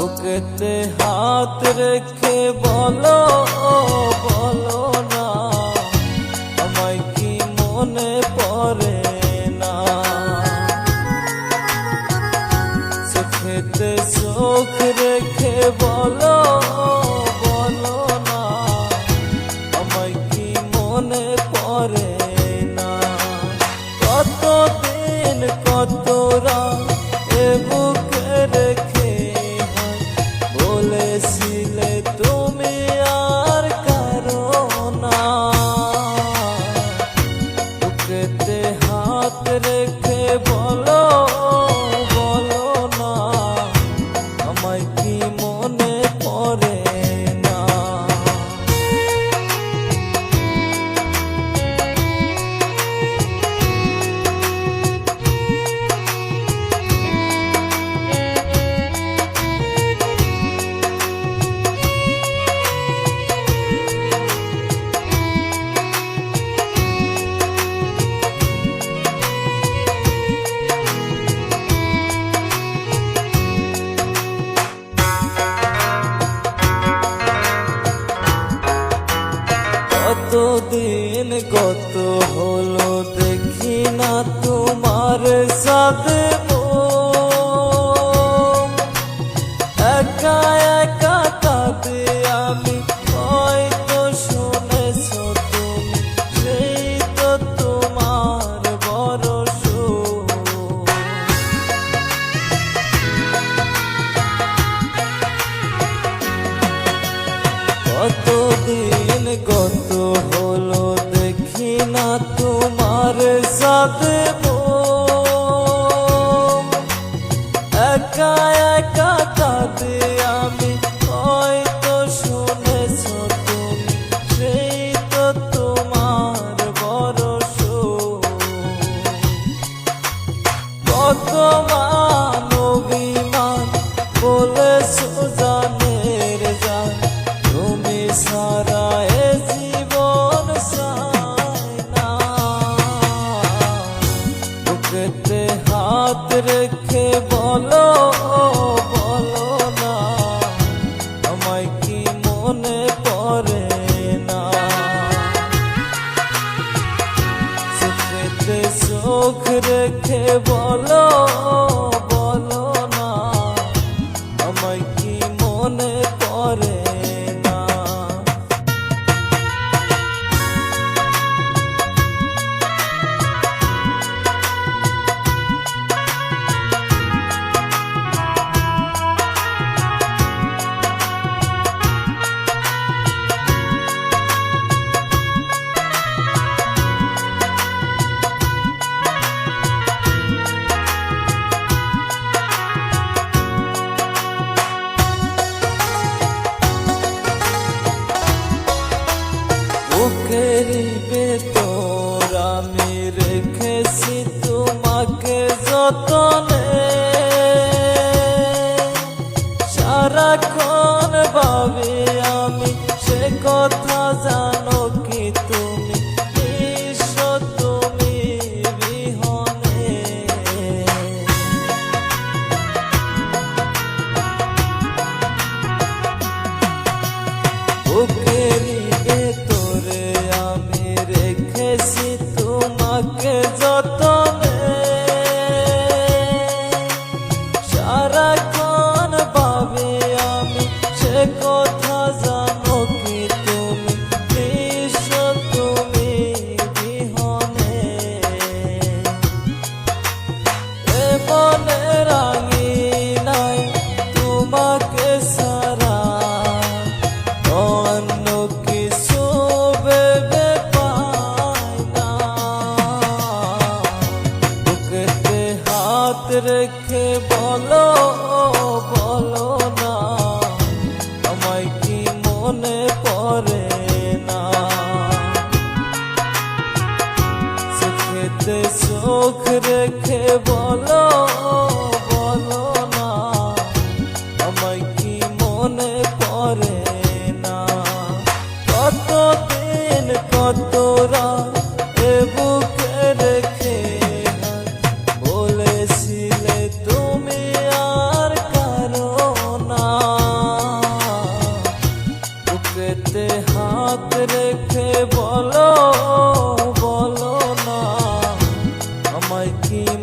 বুকেতে হাত রেখে বলো বলো না, আমায় কি মনে পড়ে না? চোখেতে চোখ রেখে বলো বলো না, আমায় কি মনে পড়ে না? কতদিন কত রাত এ বুকে রেখে বলেছিলে তুমি আর কারো না। বুকেতে হাত রেখে বলো বলো না, আমায় কি মনে পড়ে না? কতদিন কত হলো দেখি না তোমার সাথে একা একা কাঁদে আমি, হয়তো শুনেছ তুমি, সেই তো তোমার বড় সুখ। কতদিন কত হলো দেখি না তোমার সাথে একা একা কাঁদে আমি, হয়তো শুনেছ তুমি, সেই তো তোমার বড় সুখ। কত মান অভিমান বলেছ জানের জান, তুমি সারা এ জীবন চাই না। বুকেতে হাত রেখে বলো বলো না, আমায় কি মনে পড়ে না? চোখেতে চোখ রেখে বলো বলো না, আমায় কি মনে পড়ে না? বুকেরই ভেতর আমি রেখেছি তোমাকে যতনে, সারাক্ষণ ভাবি আমি সে কথা, জানো কি তুমি নিঃস্ব তুমি বিহনে। বুকেরই ভেতরে আমি রেখেছি তোমাকে যতনে, সারাক্ষণ ভাবি আমি সে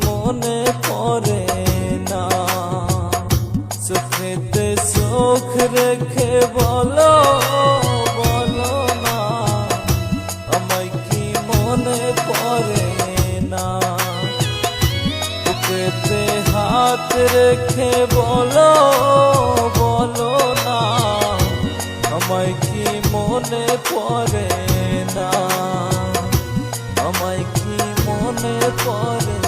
মনে পড়ে না? চোখেতে চোখ রেখে বলো বলো না, আমায় কি মনে পড়ে না? বুকেতে হাত রেখে বলো বলো না, আমায় কি মনে পড়ে না? আমায় কি মনে পড়ে